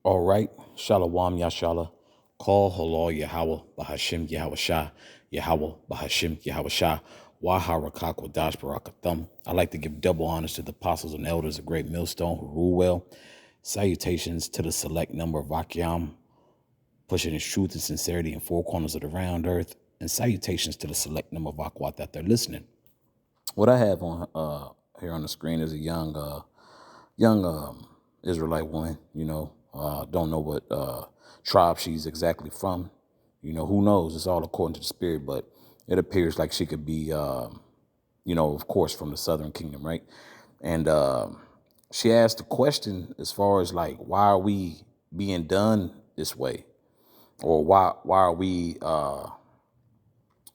All right. Shalom Yashala. Call Halal Yahweh Bahashim Yahweh Shah. Yahweh Bahashim Yahweh Shah. Waharakak Wadash Barakathum. I like to give double honors to the apostles and elders of Great Millstone who rule well. Salutations to the select number of Akyam, pushing his truth and sincerity in four corners of the round earth. And salutations to the select number of Akwat that they're listening. What I have on here on the screen is a young Israelite woman. Don't know what tribe she's exactly from. Who knows? It's all according to the spirit, but it appears like she could be, of course, from the Southern Kingdom, right? And she asked a question as far as like, why are we being done this way, or why are we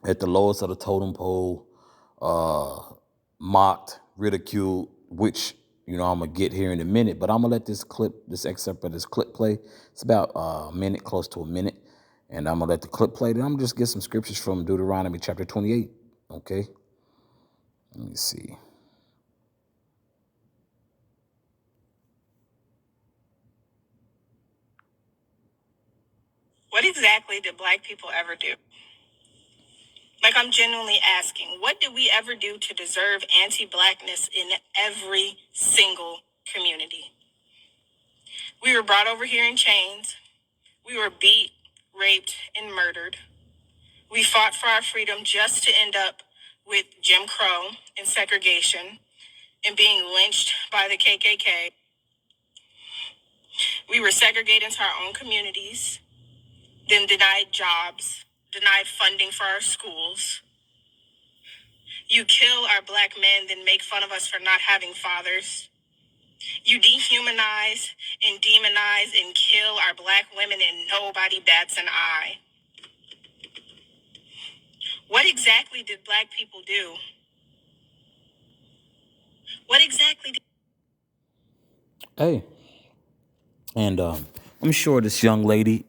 at the lowest of the totem pole, mocked, ridiculed, which, I'm going to get here in a minute, but I'm going to let this excerpt of this clip play. It's about a minute, close to a minute. And I'm going to let the clip play. Then I'm going to just get some scriptures from Deuteronomy chapter 28. Okay. Let me see. What exactly did Black people ever do? Like, I'm genuinely asking, what did we ever do to deserve anti-Blackness in every single community? We were brought over here in chains. We were beat, raped, and murdered. We fought for our freedom just to end up with Jim Crow and segregation and being lynched by the KKK. We were segregated into our own communities, then denied jobs, denied funding for our schools. You kill our Black men, then make fun of us for not having fathers. You dehumanize and demonize and kill our Black women, and nobody bats an eye. What exactly did Black people do? What exactly did... Hey, and I'm sure this young lady,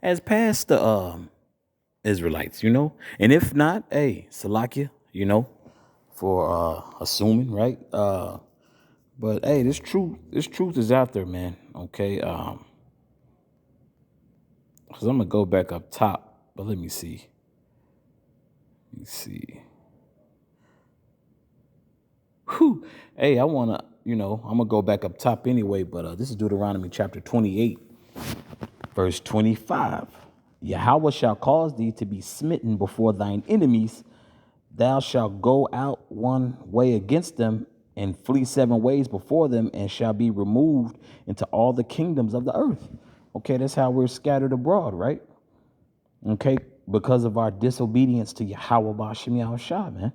has passed the Israelites, and if not, hey, Salakia, for assuming, right? But hey, this truth is out there, man. Okay. Because I'm gonna go back up top, but let me see. Whew. Hey, I wanna, I'm gonna go back up top anyway, but this is Deuteronomy chapter 28, verse 25. Yahweh shall cause thee to be smitten before thine enemies. Thou shalt go out one way against them and flee 7 ways before them, and shall be removed into all the kingdoms of the earth. Okay, that's how we're scattered abroad, right? Okay, because of our disobedience to Yahweh Ba'ashem Yahushua, man.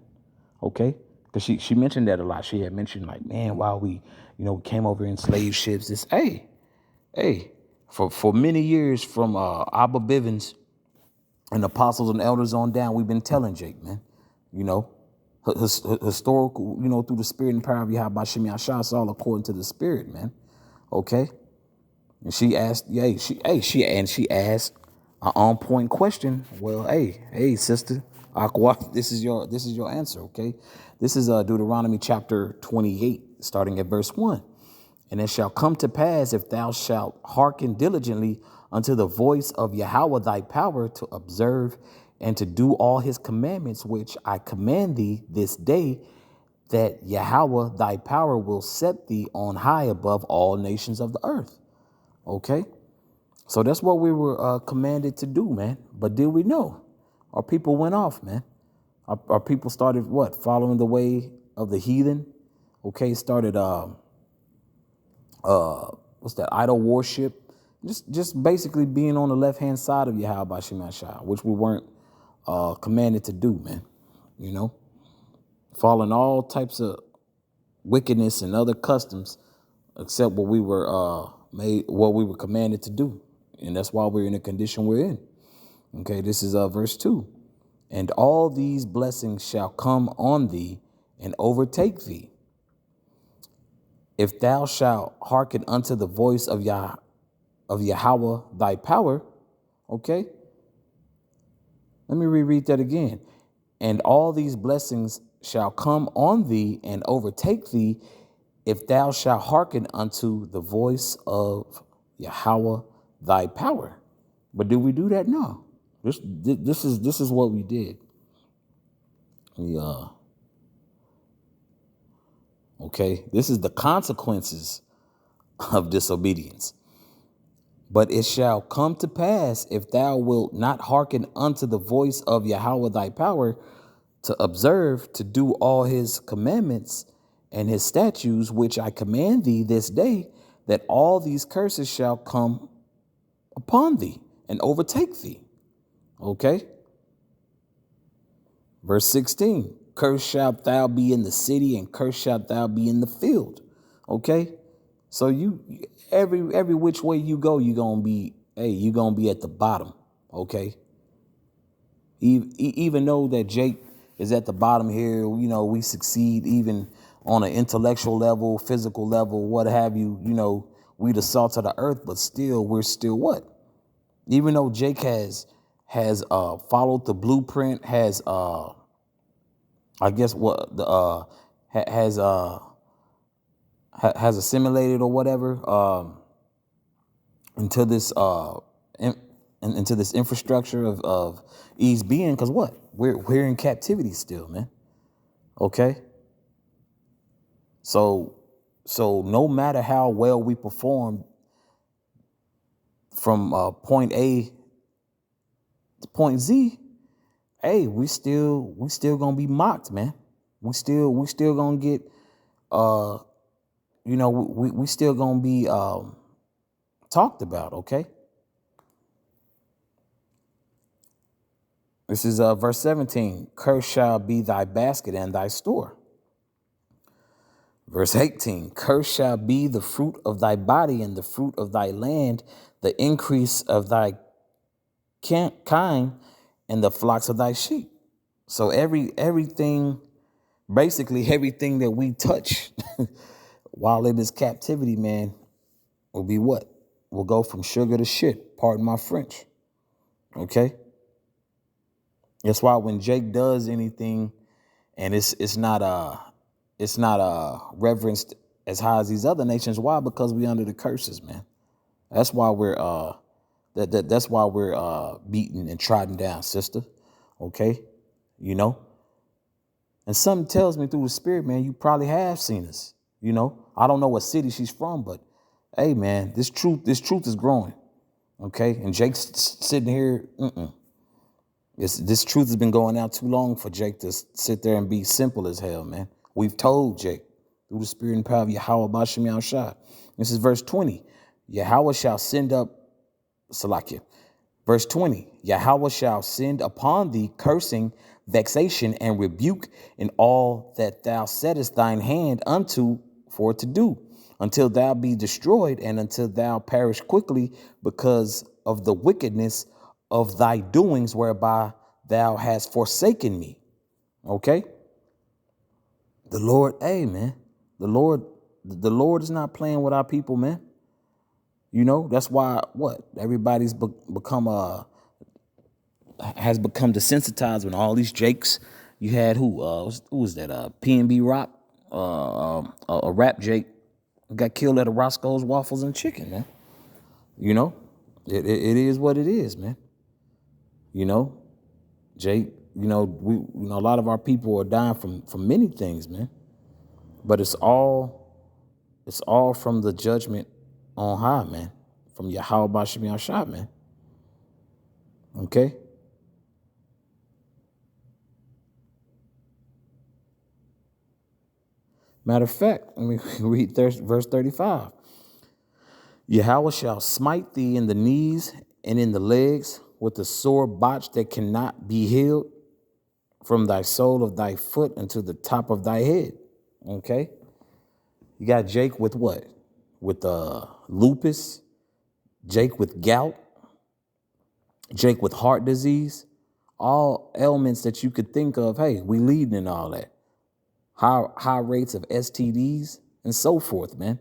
Okay, because she mentioned that a lot. She had mentioned like, man, while we, came over in slave ships, hey, for many years from Abba Bivens and apostles and elders on down, we've been telling Jake, man, you know, historical, through the spirit and power of Yahweh Ba'ashem Yahushua, it's all according to the spirit, man. Okay. And she asked, she asked an on point question. Well, hey, sister, Aqua, this is your answer, okay? This is Deuteronomy chapter 28, starting at verse 1. And it shall come to pass, if thou shalt hearken diligently unto the voice of Yahweh thy power, to observe and to do all his commandments which I command thee this day, that Yahweh thy power will set thee on high above all nations of the earth. Okay, so that's what we were commanded to do, man. But did we know? Our people went off, man. Our people started what? Following the way of the heathen. Okay, started what's that? Idol worship. Just basically being on the left hand side of Yahweh Ba'ashem Yahshua, which we weren't commanded to do, man. Following all types of wickedness and other customs, except what we were what we were commanded to do. And that's why we're in the condition we're in. Okay, this is verse 2. And all these blessings shall come on thee and overtake thee, if thou shalt hearken unto the voice of Yahweh thy power. Okay, let me reread that again. And all these blessings shall come on thee and overtake thee, if thou shalt hearken unto the voice of Yahweh thy power. But did we do that? No. This is what we did. We okay. This is the consequences of disobedience. But it shall come to pass, if thou wilt not hearken unto the voice of Yahweh thy power, to observe, to do all his commandments and his statutes, which I command thee this day, that all these curses shall come upon thee and overtake thee. Okay. Verse 16, cursed shalt thou be in the city, and cursed shalt thou be in the field. Okay. So you, every which way you go, you're going to be at the bottom. Okay. Even though that Jake is at the bottom here, you know, we succeed even on an intellectual level, physical level, what have you, you know, we the salt of the earth, but still, we're still what? Even though Jake has followed the blueprint, has I guess what the has assimilated or whatever into this into this infrastructure of East being, because what? We're in captivity still, man. Okay. So no matter how well we perform from point A to point Z, hey, we still gonna be mocked, man. We still gonna get you know, we still gonna be talked about. Okay. This is verse 17. Cursed shall be thy basket and thy store. Verse 18. Cursed shall be the fruit of thy body and the fruit of thy land, the increase of thy kind and the flocks of thy sheep. So everything, basically everything that we touch while in this captivity, man, will be what? Will go from sugar to shit. Pardon my French. Okay. That's why when Jake does anything and it's not reverenced as high as these other nations, why? Because we under the curses, man. That's why we're that's why we're beaten and trodden down, sister. Okay? You know? And something tells me through the spirit, man, you probably have seen us. You know? I don't know what city she's from, but hey, man, this truth is growing. Okay? And Jake's sitting here, This truth has been going out too long for Jake to sit there and be simple as hell, man. We've told Jake through the spirit and power of Yahweh Bashem Yahushua. This is verse 20. Yahweh shall send up, Salakia. Verse 20. Yahweh shall send upon thee cursing, vexation, and rebuke in all that thou settest thine hand unto for to do, until thou be destroyed and until thou perish quickly because of the wickedness of thy doings whereby thou hast forsaken me. Okay. The Lord, hey, man, the Lord is not playing with our people, man. You know, that's why everybody's has become desensitized when all these Jakes. You had who was that? PNB Rock, a rap Jake got killed at a Roscoe's Waffles and Chicken, man. You know, it is what it is, man. You know, Jake, you know, a lot of our people are dying from many things, man. But it's all from the judgment on high, man. From Yahweh Bashem Yahushua, man. Okay? Matter of fact, let me read verse 35. Yahweh shall smite thee in the knees and in the legs with a sore botch that cannot be healed from thy sole of thy foot unto the top of thy head. Okay? You got Jake with what? With lupus, Jake with gout, Jake with heart disease, all ailments that you could think of. Hey, we leading in all that. High rates of STDs and so forth, man.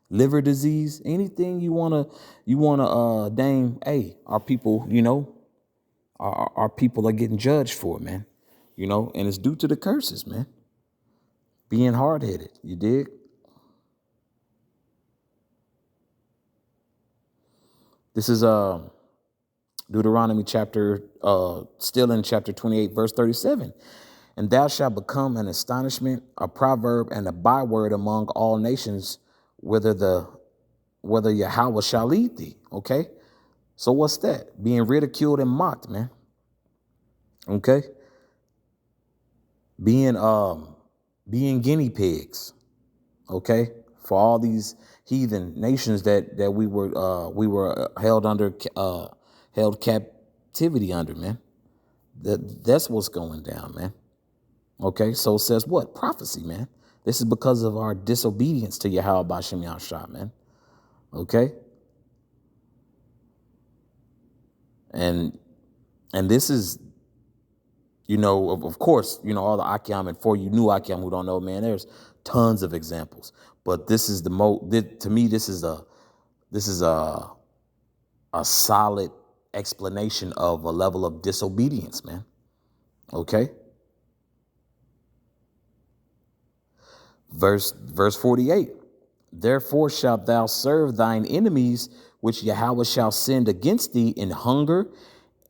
Liver disease, anything you wanna dang, hey, our people, you know, our people are getting judged for, man. You know, and it's due to the curses, man. Being hard-headed, you dig? This is Deuteronomy chapter, still in chapter 28, verse 37. And thou shalt become an astonishment, a proverb, and a byword among all nations, whether Yahweh shall lead thee. Okay. So what's that? Being ridiculed and mocked, man. Okay. Being guinea pigs. Okay. For all these heathen nations that we were held captivity under, man. That's what's going down, man. Okay, so it says what? Prophecy, man. This is because of our disobedience to Yahweh B'Shem Yahshua, man. Okay? And this is, of course, all the Akim, and for you new Akim who don't know, man, there's tons of examples. But this is to me, this is a solid explanation of a level of disobedience, man. Okay? Verse 48. Therefore shalt thou serve thine enemies, which Yahweh shall send against thee in hunger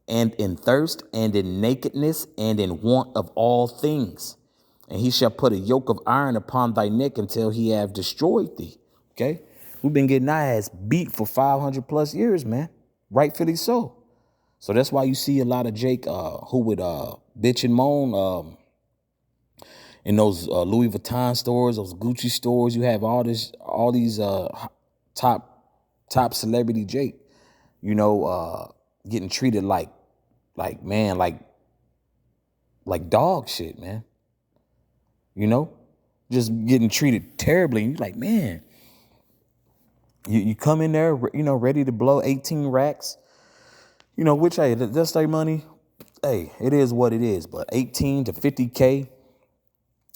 and in thirst and in nakedness and in want of all things. And he shall put a yoke of iron upon thy neck until he have destroyed thee. Okay. We've been getting our ass beat for 500 plus years, man. Rightfully so. So that's why you see a lot of Jake who would bitch and moan in those Louis Vuitton stores, those Gucci stores. You have all these top celebrity Jake, getting treated like dog shit, man. Just getting treated terribly. And you're like, man, you come in there, ready to blow 18 racks, which, hey, that's their money. Hey, it is what it is. But 18 to 50K,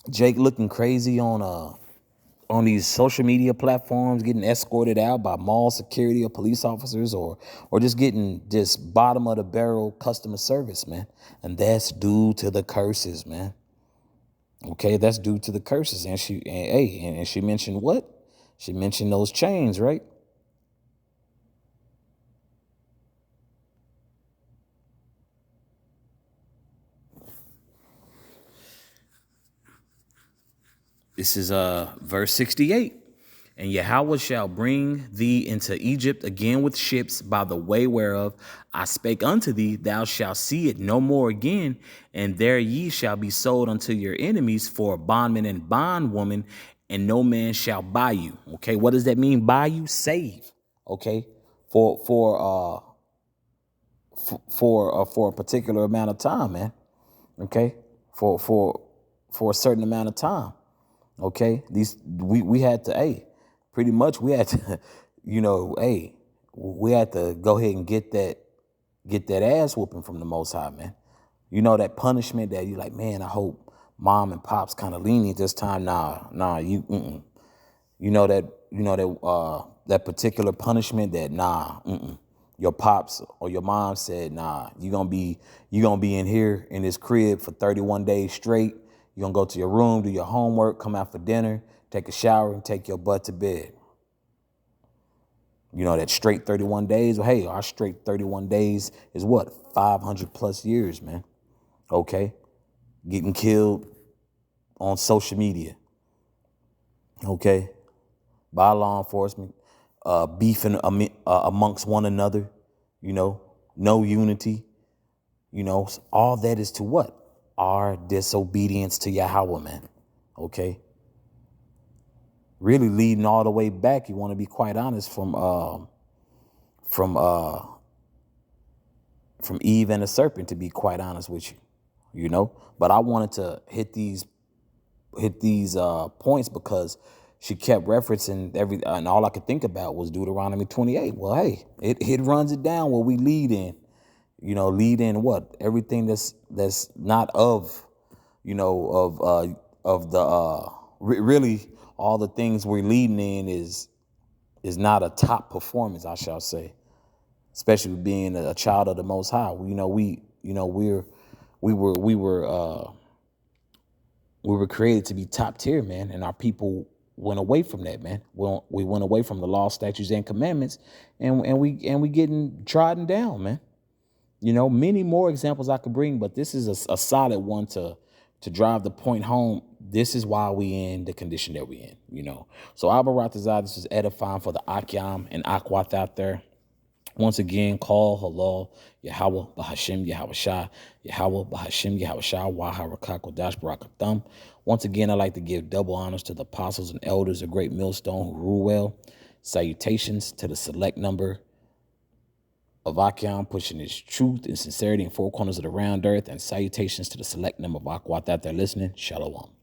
Jake looking crazy on these social media platforms, getting escorted out by mall security or police officers, or just getting just bottom of the barrel customer service, man. And that's due to the curses, man. Okay, that's due to the curses. And she mentioned what? She mentioned those chains, right? This is verse 68. And Yahweh shall bring thee into Egypt again with ships by the way whereof I spake unto thee. Thou shalt see it no more again. And there ye shall be sold unto your enemies for a bondman and bondwoman, and no man shall buy you. Okay, what does that mean? Buy you? Save. Okay, for a particular amount of time, man. Okay, for a certain amount of time. Okay, we had to, pretty much we had to, we had to go ahead and get that ass whooping from the Most High, man. That punishment that you like, man, I hope mom and pop's kind of lenient this time. Nah, that particular punishment that your pops or your mom said, nah, you gonna be in here in this crib for 31 days straight. You're going to go to your room, do your homework, come out for dinner, take a shower, and take your butt to bed. That straight 31 days. Well, hey, our straight 31 days is what? 500 plus years, man. Okay. Getting killed on social media. Okay. By law enforcement. Beefing amongst one another. No unity. All that is to what? Our disobedience to Yahweh, man. Okay. Really leading all the way back. You want to be quite honest from Eve and the serpent, to be quite honest with you, but I wanted to hit these points because she kept referencing and all I could think about was Deuteronomy 28. Well, hey, it runs it down where we lead in. Lead in what? Everything that's not of, really all the things we're leading in is not a top performance, I shall say, especially being a child of the Most High. We were created to be top tier, man. And our people went away from that, man. We went away from the law, statutes, and commandments, and we getting trodden down, man. You know, many more examples I could bring, but this is a solid one to drive the point home. This is why we in the condition that we in, you know. So Abba Ratazah, this is edifying for the Akyam and Akwat out there. Once again, call halal Yahweh Bahashim Yahweh Shah Yahweh Bahashim Yahweh Shah Waharakak Kodash Barakatham. Once again, I like to give double honors to the apostles and elders of Great Millstone who rule well. Salutations to the select number of Akyam pushing his truth and sincerity in four corners of the round earth, and salutations to the select number of Akwat out there listening. Shalom.